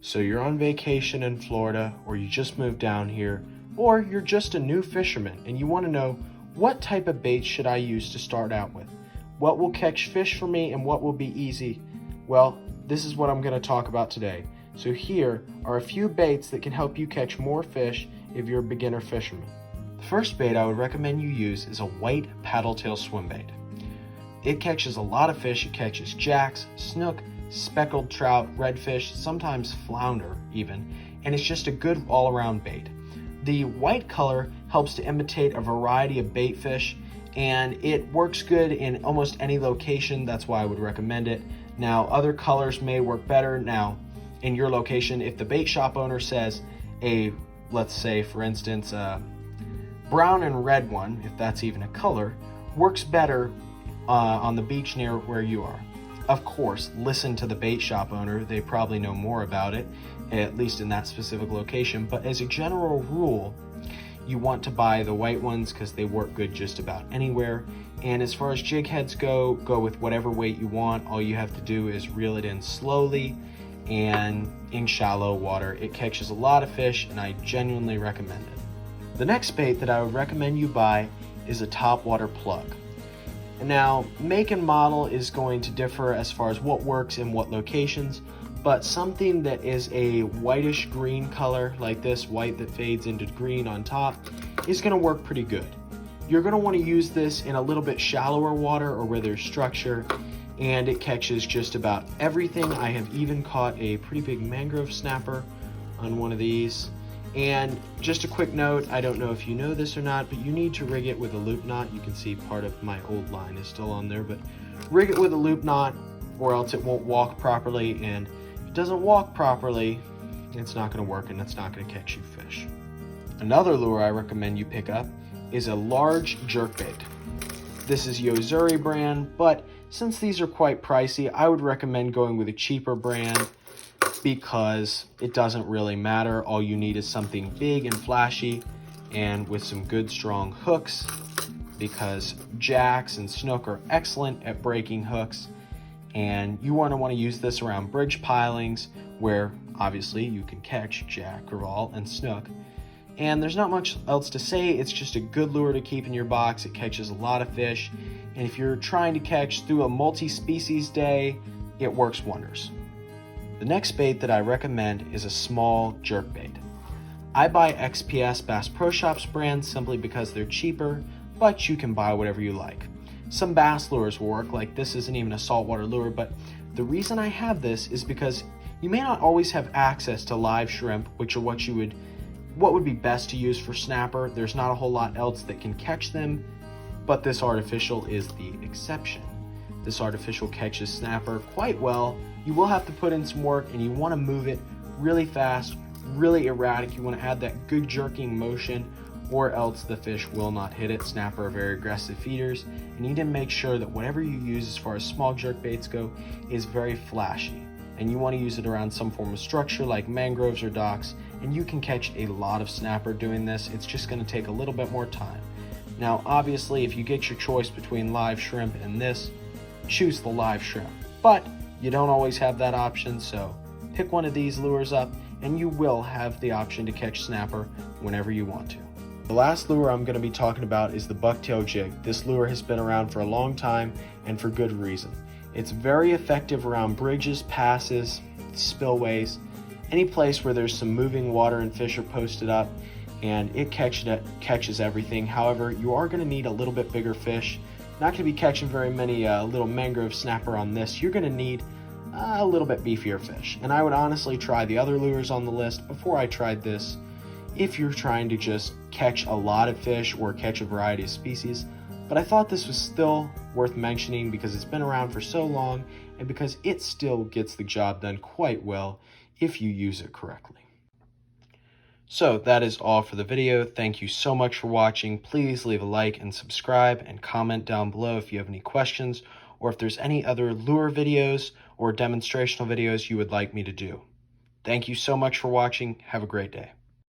So you're on vacation in Florida, or you just moved down here, or you're just a new fisherman and you want to know, what type of bait should I use to start out with? What will catch fish for me and what will be easy? Well, this is what I'm going to talk about today. So here are a few baits that can help you catch more fish if you're a beginner fisherman. The first bait I would recommend you use is a white paddle-tail swim bait. It catches a lot of fish. It catches jacks, snook, speckled trout, redfish, sometimes flounder even, and it's just a good all-around bait. The white color helps to imitate a variety of bait fish, and it works good in almost any location. That's why I would recommend it. Now, other colors may work better. Now, in your location, if the bait shop owner says let's say for instance, brown and red one, if that's even a color, works better on the beach near where you are. Of course, listen to the bait shop owner. They probably know more about it, at least in that specific location. But as a general rule, you want to buy the white ones because they work good just about anywhere. And as far as jig heads go with whatever weight you want. All you have to do is reel it in slowly and in shallow water. It catches a lot of fish, and I genuinely recommend it. The next bait that I would recommend you buy is a topwater plug. Now, make and model is going to differ as far as what works in what locations, but something that is a whitish green color, like this, white that fades into green on top, is going to work pretty good. You're going to want to use this in a little bit shallower water or where there's structure, and it catches just about everything. I have even caught a pretty big mangrove snapper on one of these. And just a quick note, I don't know if you know this or not, but you need to rig it with a loop knot. You can see part of my old line is still on there, but rig it with a loop knot or else it won't walk properly. And if it doesn't walk properly, it's not going to work and it's not going to catch you fish. Another lure I recommend you pick up is a large jerkbait. This is Yozuri brand, but since these are quite pricey, I would recommend going with a cheaper brand, because it doesn't really matter. All you need is something big and flashy and with some good strong hooks, because jacks and snook are excellent at breaking hooks, and you want to use this around bridge pilings where obviously you can catch jack, crevalle, and snook. And there's not much else to say. It's just a good lure to keep in your box. It catches a lot of fish, and if you're trying to catch through a multi-species day, it works wonders. The next bait that I recommend is a small jerkbait. I buy XPS Bass Pro Shops brand simply because they're cheaper, but you can buy whatever you like. Some bass lures will work, like this isn't even a saltwater lure, but the reason I have this is because you may not always have access to live shrimp, which are what would be best to use for snapper. There's not a whole lot else that can catch them, but this artificial is the exception. This artificial catches snapper quite well. You will have to put in some work, and you want to move it really fast, really erratic. You want to add that good jerking motion, or else the fish will not hit it. Snapper are very aggressive feeders. You need to make sure that whatever you use as far as small jerk baits go is very flashy, and you want to use it around some form of structure like mangroves or docks, and you can catch a lot of snapper doing this. It's just going to take a little bit more time. Now, obviously, if you get your choice between live shrimp and this, choose the live shrimp, but you don't always have that option, so pick one of these lures up and you will have the option to catch snapper whenever you want to. The last lure I'm going to be talking about is the bucktail jig. This lure has been around for a long time, and for good reason. It's very effective around bridges, passes, spillways, any place where there's some moving water and fish are posted up, and it catches everything. However, you are going to need a little bit bigger fish. Not going to be catching very many little mangrove snapper on this. You're going to need a little bit beefier fish. And I would honestly try the other lures on the list before I tried this if you're trying to just catch a lot of fish or catch a variety of species. But I thought this was still worth mentioning because it's been around for so long and because it still gets the job done quite well if you use it correctly. So that is all for the video. Thank you so much for watching. Please leave a like and subscribe and comment down below if you have any questions or if there's any other lure videos or demonstrational videos you would like me to do. Thank you so much for watching. Have a great day.